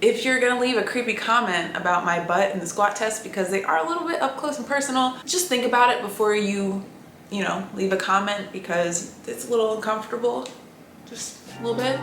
If you're gonna leave a creepy comment about my butt in the squat test, because they are a little bit up close and personal, just think about it before you know, leave a comment, because it's a little uncomfortable, just a little bit.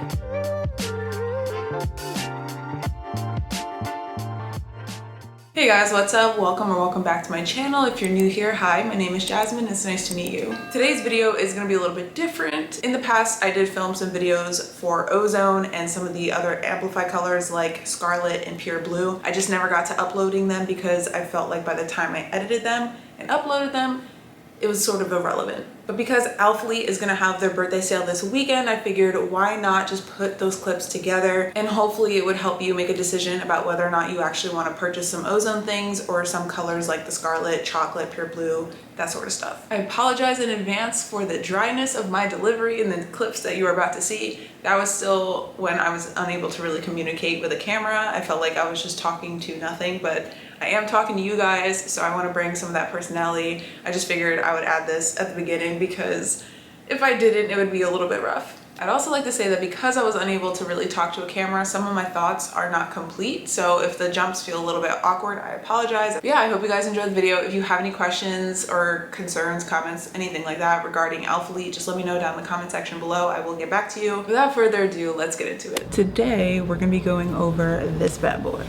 Hey guys, what's up? Welcome or welcome back to my channel. If you're new here, hi, my name is Jasmine. It's nice to meet you. Today's video is gonna be a little bit different. In the past, I did film some videos for Ozone and some of the other Amplify colors like Scarlet and Pier Blue. I just never got to uploading them because I felt like by the time I edited them and uploaded them, it was sort of irrelevant. But because Alphalete is gonna have their birthday sale this weekend, I figured why not just put those clips together, and hopefully it would help you make a decision about whether or not you actually wanna purchase some Ozone things or some colors like the Scarlet, Chocolate, Pure Blue, that sort of stuff. I apologize in advance for the dryness of my delivery and the clips that you are about to see. That was still when I was unable to really communicate with a camera. I felt like I was just talking to nothing, but I am talking to you guys, so I want to bring some of that personality. I just figured I would add this at the beginning because if I didn't, it would be a little bit rough. I'd also like to say that because I was unable to really talk to a camera, some of my thoughts are not complete. So if the jumps feel a little bit awkward, I apologize. But yeah, I hope you guys enjoyed the video. If you have any questions or concerns, comments, anything like that regarding Alphalete, just let me know down in the comment section below. I will get back to you. Without further ado, let's get into it. Today, we're gonna be going over this bad boy.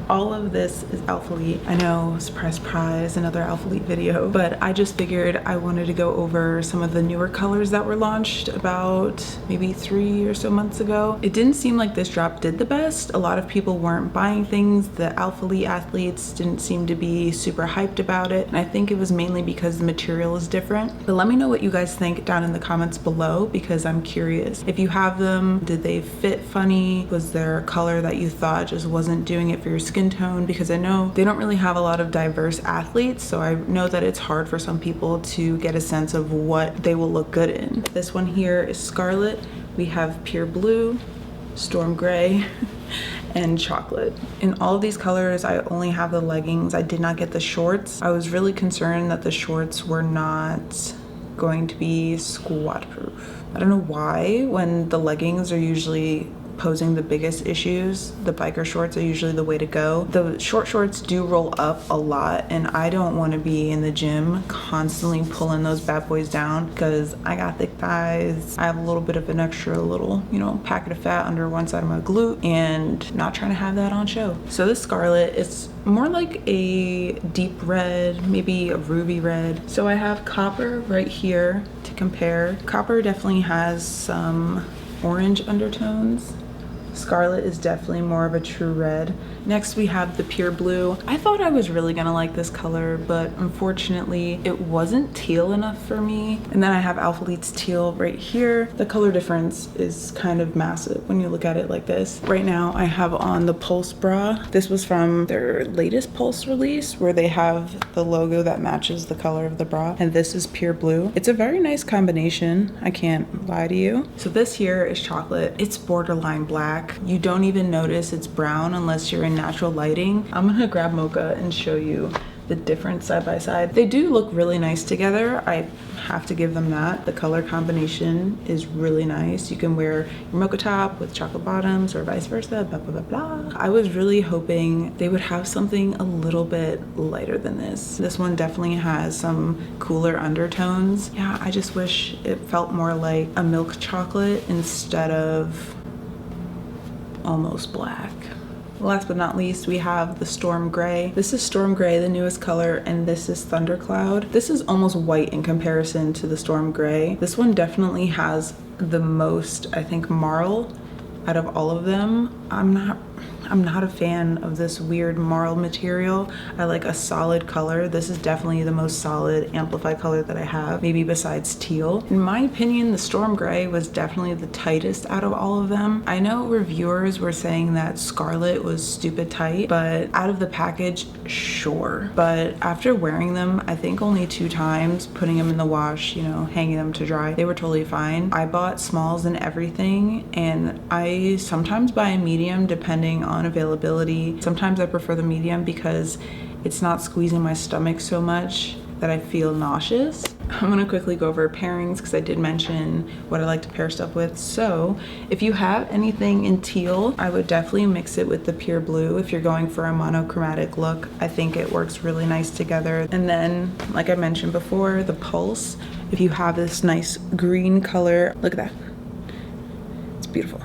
All of this is Alphalete. I know, surprise, surprise, another Alphalete video, but I just figured I wanted to go over some of the newer colors that were launched about maybe 3 or so months ago. It didn't seem like this drop did the best. A lot of people weren't buying things. The Alphalete athletes didn't seem to be super hyped about it, and I think it was mainly because the material is different. But let me know what you guys think down in the comments below, because I'm curious. If you have them, did they fit funny? Was there a color that you thought just wasn't doing it for your skin tone? Because I know they don't really have a lot of diverse athletes, so I know that it's hard for some people to get a sense of what they will look good in. This one here is Scarlet. We have Pier Blue, Storm Gray, and Chocolate. In all of these colors, I only have the leggings. I did not get the shorts. I was really concerned that the shorts were not going to be squat proof. I don't know why, when the leggings are usually posing the biggest issues, the biker shorts are usually the way to go. The short shorts do roll up a lot, and I don't want to be in the gym constantly pulling those bad boys down because I got thick thighs. I have a little bit of an extra little, you know, packet of fat under one side of my glute, and not trying to have that on show. So this Scarlet, it's more like a deep red, maybe a ruby red. So I have copper right here to compare. Copper definitely has some orange undertones. Scarlet is definitely more of a true red. Next we have the Pure Blue. I thought I was really gonna like this color, but unfortunately it wasn't teal enough for me. And then I have Alphalete's teal right here. The color difference is kind of massive when you look at it like this. Right now I have on the Pulse bra. This was from their latest Pulse release where they have the logo that matches the color of the bra. And this is Pure Blue. It's a very nice combination, I can't lie to you. So this here is Chocolate. It's borderline black. You don't even notice it's brown unless you're in natural lighting. I'm gonna grab Mocha and show you the difference side by side. They do look really nice together. I have to give them that. The color combination is really nice. You can wear your mocha top with chocolate bottoms or vice versa, blah, blah, blah, blah. I was really hoping they would have something a little bit lighter than this. This one definitely has some cooler undertones. Yeah, I just wish it felt more like a milk chocolate instead of almost black. Last but not least, we have the Storm Gray. This is Storm Gray, the newest color, and this is Thundercloud. This is almost white in comparison to the Storm Gray. This one definitely has the most, I think, marl out of all of them. I'm not a fan of this weird marl material. I like a solid color. This is definitely the most solid Amplify color that I have, maybe besides teal. In my opinion, the Storm Gray was definitely the tightest out of all of them. I know reviewers were saying that Scarlet was stupid tight, but out of the package, sure. But after wearing them, I think only 2 times, putting them in the wash, you know, hanging them to dry, they were totally fine. I bought smalls and everything, and I sometimes buy a medium depending on availability. Sometimes I prefer the medium because it's not squeezing my stomach so much that I feel nauseous. I'm gonna quickly go over pairings because I did mention what I like to pair stuff with. So if you have anything in teal, I would definitely mix it with the Pier Blue. If you're going for a monochromatic look, I think it works really nice together. And then, like I mentioned before, the Pulse. If you have this nice green color, look at that. It's beautiful.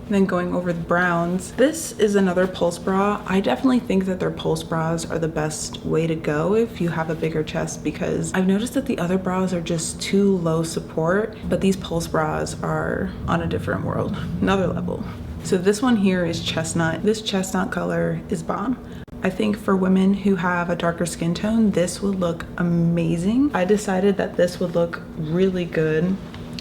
Then going over the browns, this is another Pulse bra. I definitely think that their Pulse bras are the best way to go if you have a bigger chest, because I've noticed that the other bras are just too low support, but these Pulse bras are on a different world, another level. So this one here is chestnut. This chestnut color is bomb. I think for women who have a darker skin tone, this would look amazing. I decided that this would look really good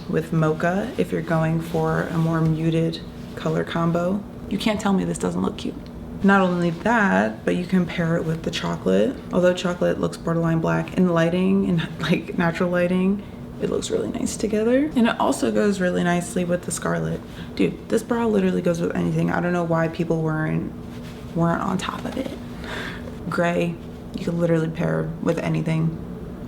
with mocha if you're going for a more muted color combo. You can't tell me this doesn't look cute. Not only that, but you can pair it with the chocolate. Although chocolate looks borderline black in lighting and like natural lighting, it looks really nice together. And it also goes really nicely with the scarlet. Dude, this bra literally goes with anything. I don't know why people weren't on top of it. Gray, you could literally pair with anything.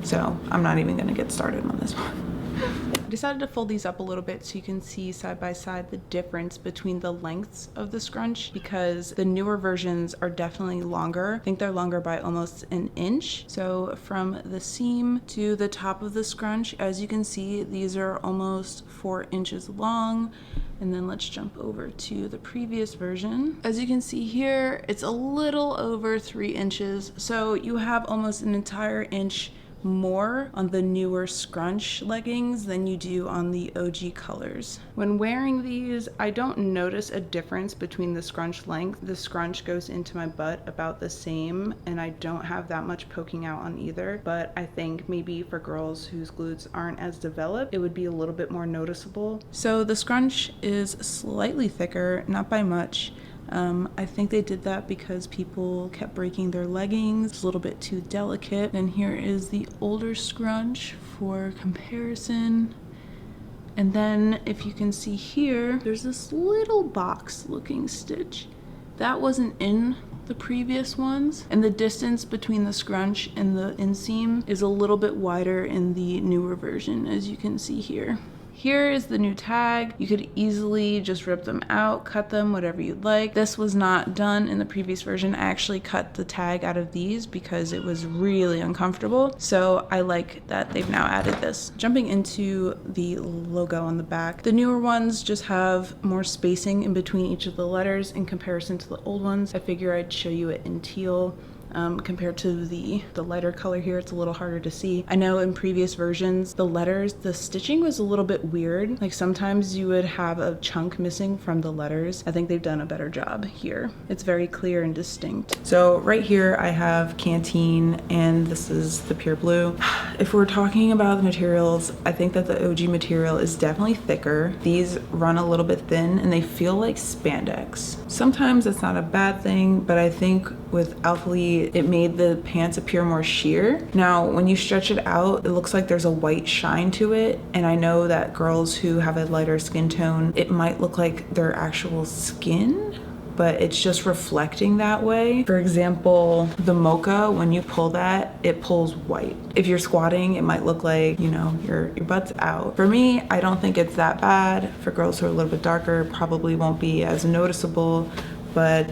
So I'm not even gonna get started on this one. I decided to fold these up a little bit so you can see side by side the difference between the lengths of the scrunch, because the newer versions are definitely longer. I think they're longer by almost an inch. So from the seam to the top of the scrunch, as you can see, these are almost 4 inches long. And then let's jump over to the previous version. As you can see here, it's a little over 3 inches. So you have almost an entire inch more on the newer scrunch leggings than you do on the OG colors. When wearing these, I don't notice a difference between the scrunch length. The scrunch goes into my butt about the same, and I don't have that much poking out on either, but I think maybe for girls whose glutes aren't as developed, it would be a little bit more noticeable. So the scrunch is slightly thicker, not by much. I think they did that because people kept breaking their leggings. It's a little bit too delicate. And here is the older scrunch for comparison. And then if you can see here, there's this little box looking stitch. That wasn't in the previous ones. And the distance between the scrunch and the inseam is a little bit wider in the newer version, as you can see here. Here is the new tag. You could easily just rip them out, cut them, whatever you'd like. This was not done in the previous version. I actually cut the tag out of these because it was really uncomfortable. So I like that they've now added this. Jumping into the logo on the back, the newer ones just have more spacing in between each of the letters in comparison to the old ones. I figure I'd show you it in teal. Compared to the lighter color here, it's a little harder to see. I know in previous versions, the letters, the stitching was a little bit weird. Like sometimes you would have a chunk missing from the letters. I think they've done a better job here. It's very clear and distinct. So right here I have Canteen, and this is the Pier Blue. If we're talking about the materials, I think that the OG material is definitely thicker. These run a little bit thin and they feel like spandex. Sometimes that's not a bad thing, but I think with Alphalete, it made the pants appear more sheer. Now, when you stretch it out, it looks like there's a white shine to it. And I know that girls who have a lighter skin tone, it might look like their actual skin, but it's just reflecting that way. For example, the mocha, when you pull that, it pulls white. If you're squatting, it might look like, you know, your butt's out. For me, I don't think it's that bad. For girls who are a little bit darker, probably won't be as noticeable, but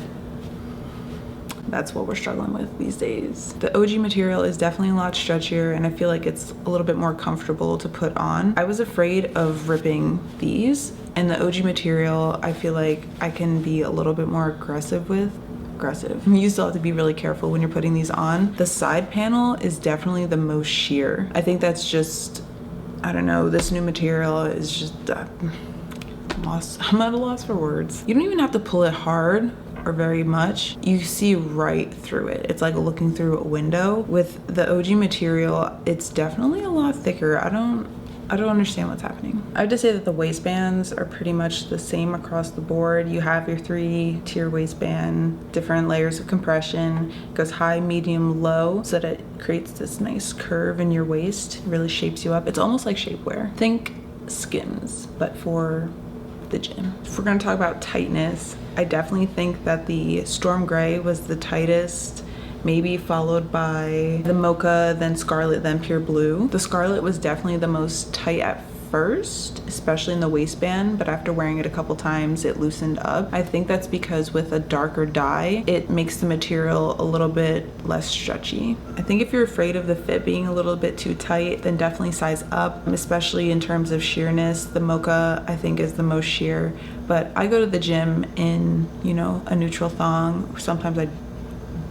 that's what we're struggling with these days. The OG material is definitely a lot stretchier, and I feel like it's a little bit more comfortable to put on. I was afraid of ripping these, and the OG material, I feel like I can be a little bit more aggressive with. You still have to be really careful when you're putting these on. The side panel is definitely the most sheer. I think that's just, I don't know, this new material is just, I'm at a loss for words. You don't even have to pull it hard or very much. You see right through it. It's like looking through a window. With the OG material, it's definitely a lot thicker. I don't understand what's happening. I have to say that the waistbands are pretty much the same across the board. You have your 3-tier waistband, different layers of compression. It goes high, medium, low, so that it creates this nice curve in your waist. It really shapes you up. It's almost like shapewear. Think Skims, but for the gym. If we're gonna talk about tightness, I definitely think that the Storm Gray was the tightest maybe followed by the Mocha, then Scarlet, then Pure Blue. The Scarlet was definitely the most tight at first, especially in the waistband, but after wearing it a couple times it loosened up. I think that's because with a darker dye it makes the material a little bit less stretchy. I think if you're afraid of the fit being a little bit too tight, then definitely size up, especially in terms of sheerness. The Mocha I think is the most sheer, but I go to the gym in, you know, a neutral thong. Sometimes I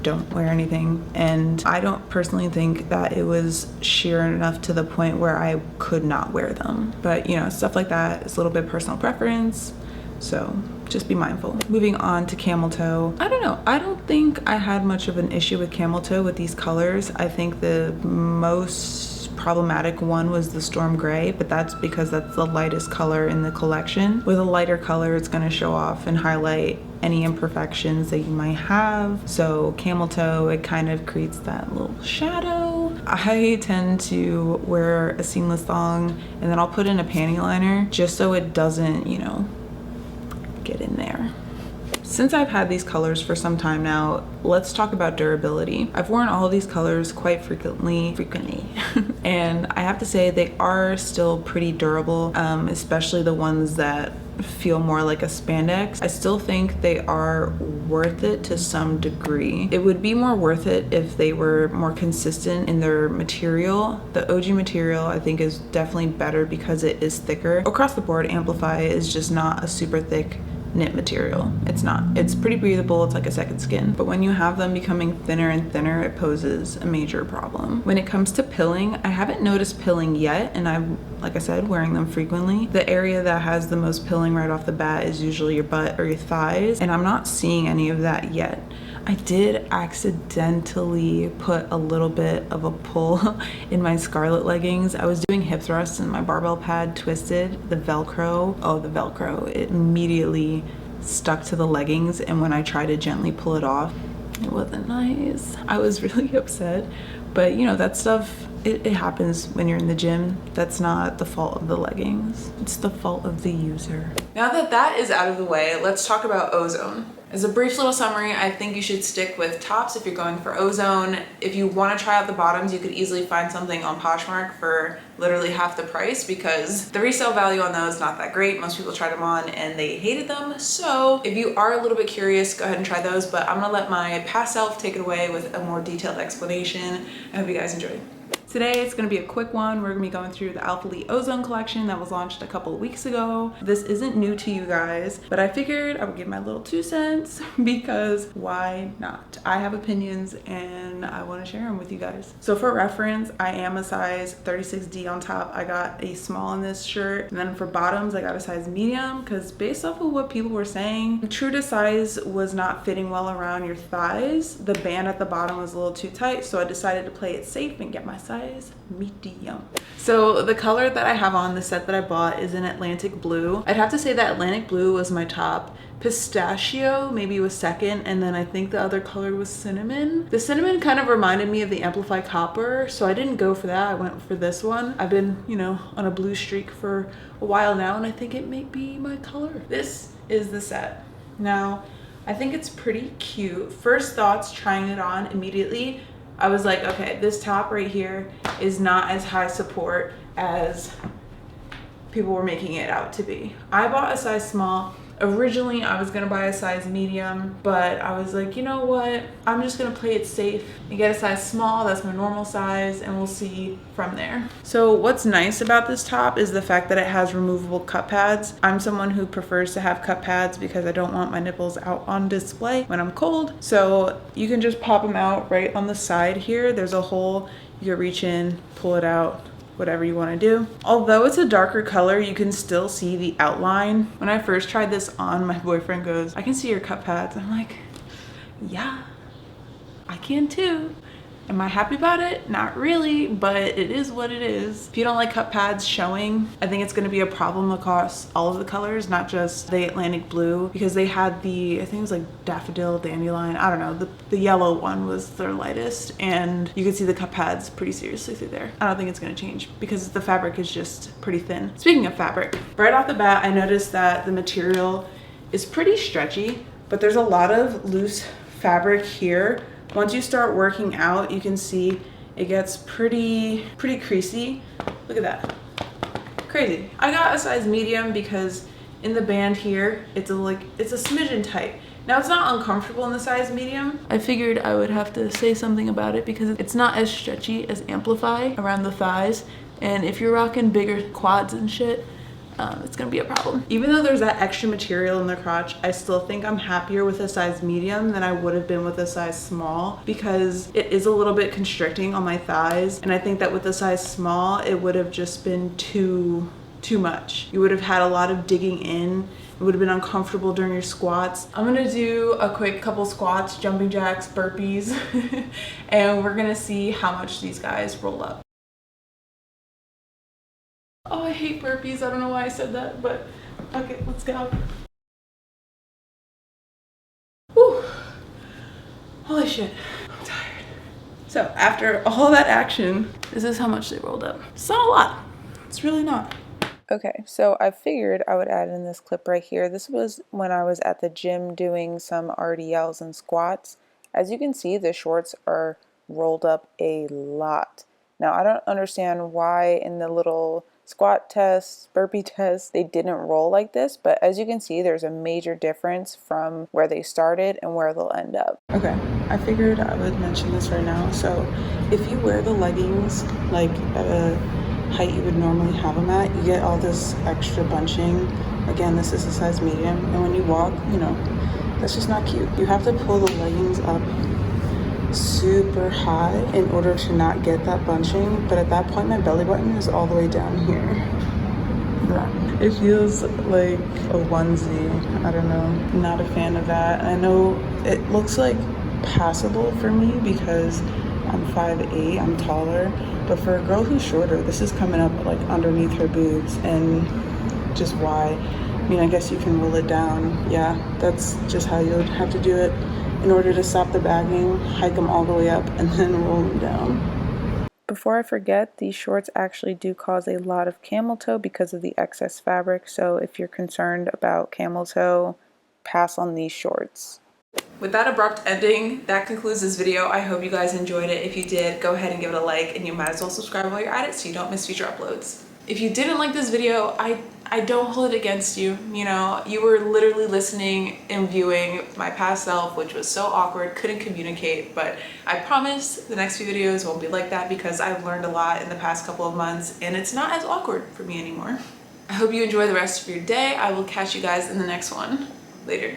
don't wear anything, and I don't personally think that it was sheer enough to the point where I could not wear them. But you know, stuff like that is a little bit personal preference, so just be mindful. Moving on to camel toe. I don't know, I don't think I had much of an issue with camel toe with these colors. I think the most problematic one was the storm gray, but that's because that's the lightest color in the collection. With a lighter color it's going to show off and highlight any imperfections that you might have. So camel toe, it kind of creates that little shadow. I tend to wear a seamless thong and then I'll put in a panty liner just so it doesn't, you know, get in there. Since I've had these colors for some time now, let's talk about durability. I've worn all of these colors quite frequently, and I have to say they are still pretty durable, especially the ones that feel more like a spandex. I still think they are worth it to some degree. It would be more worth it if they were more consistent in their material. The OG material I think is definitely better because it is thicker. Across the board, Amplify is just not a super thick knit material. It's not. It's pretty breathable. It's like a second skin. But when you have them becoming thinner and thinner, it poses a major problem. When it comes to pilling, I haven't noticed pilling yet, and I'm, like I said, wearing them frequently. The area that has the most pilling right off the bat is usually your butt or your thighs, and I'm not seeing any of that yet. I did accidentally put a little bit of a pull in my Scarlet leggings. I was doing hip thrusts and my barbell pad twisted. The Velcro, it immediately stuck to the leggings, and when I tried to gently pull it off, it wasn't nice. I was really upset, but you know, that stuff, it happens when you're in the gym. That's not the fault of the leggings. It's the fault of the user. Now that that is out of the way, let's talk about Ozone. As a brief little summary, I think you should stick with tops if you're going for Ozone. If you want to try out the bottoms, you could easily find something on Poshmark for literally half the price because the resale value on those is not that great. Most people tried them on and they hated them. So if you are a little bit curious, go ahead and try those, but I'm gonna let my past self take it away with a more detailed explanation. I hope you guys enjoy. Today it's going to be a quick one. We're going to be going through the Alphalete Ozone collection that was launched a couple of weeks ago. This isn't new to you guys, but I figured I would give my little 2 cents because why not? I have opinions and I want to share them with you guys. So for reference, I am a size 36D on top. I got a small in this shirt, and then for bottoms I got a size medium because based off of what people were saying, true to size was not fitting well around your thighs. The band at the bottom was a little too tight, so I decided to play it safe and get my size medium. So the color that I have on the set that I bought is an Atlantic blue. I'd have to say that Atlantic blue was my top. Pistachio maybe was second, and then I think the other color was cinnamon. The cinnamon kind of reminded me of the Amplify copper, so I didn't go for that. I went for this one. I've been, you know, on a blue streak for a while now, and I think it may be my color. This is the set. Now, I think it's pretty cute. First thoughts trying it on immediately, I was like, okay, this top right here is not as high support as people were making it out to be. I bought a size small. Originally, I was gonna buy a size medium, but I was like, you know what? I'm just gonna play it safe and get a size small. That's my normal size, and we'll see from there. So what's nice about this top is the fact that it has removable cup pads. I'm someone who prefers to have cup pads because I don't want my nipples out on display when I'm cold. So you can just pop them out right on the side here. There's a hole, you can reach in, pull it out, whatever you want to do. Although it's a darker color, you can still see the outline. When I first tried this on, my boyfriend goes, I can see your cup pads. I'm like, yeah, I can too. Am I happy about it? Not really, but it is what it is. If you don't like cup pads showing, I think it's going to be a problem across all of the colors, not just the Atlantic blue, because they had the, I think it was like daffodil, dandelion, I don't know, the yellow one was their lightest, and you can see the cup pads pretty seriously through there. I don't think it's going to change because the fabric is just pretty thin. Speaking of fabric, right off the bat, I noticed that the material is pretty stretchy, but there's a lot of loose fabric here Once you start working out, you can see it gets pretty creasy. Look at that. Crazy. I got a size medium because in the band here, it's a smidgen tight. Now it's not uncomfortable in the size medium. I figured I would have to say something about it because it's not as stretchy as Amplify around the thighs. And if you're rocking bigger quads and shit, it's gonna be a problem. Even though there's that extra material in the crotch, I still think I'm happier with a size medium than I would have been with a size small because it is a little bit constricting on my thighs. And I think that with a size small, it would have just been too much. You would have had a lot of digging in. It would have been uncomfortable during your squats. I'm gonna do a quick couple squats, jumping jacks, burpees, and we're gonna see how much these guys roll up. Oh, I hate burpees. I don't know why I said that, but okay, let's go. Whew. Holy shit, I'm tired. So after all that action, this is how much they rolled up. It's not a lot. It's really not. Okay, so I figured I would add in this clip right here. This was when I was at the gym doing some RDLs and squats. As you can see, the shorts are rolled up a lot. Now, I don't understand why in the little squat tests, burpee tests, they didn't roll like this, but as you can see, there's a major difference from where they started and where they'll end up. Okay, I figured I would mention this right now. So if you wear the leggings like at a height you would normally have them at, you get all this extra bunching. Again, this is a size medium, and when you walk, you know, that's just not cute. You have to pull the leggings up super high in order to not get that bunching, but at that point my belly button is all the way down here. It feels like a onesie. I don't know, not a fan of that. I know it looks like passable for me because I'm 5'8", I'm taller, but for a girl who's shorter, this is coming up like underneath her boobs, and just why? I mean, I guess you can roll it down. Yeah, that's just how you would have to do it in order to stop the bagging, hike them all the way up, and then roll them down. Before I forget, these shorts actually do cause a lot of camel toe because of the excess fabric, so if you're concerned about camel toe, pass on these shorts. With that abrupt ending, that concludes this video. I hope you guys enjoyed it. If you did, go ahead and give it a like, and you might as well subscribe while you're at it so you don't miss future uploads. If you didn't like this video, I don't hold it against you. You know, you were literally listening and viewing my past self, which was so awkward, couldn't communicate, but I promise the next few videos won't be like that because I've learned a lot in the past couple of months and it's not as awkward for me anymore. I hope you enjoy the rest of your day. I will catch you guys in the next one. Later.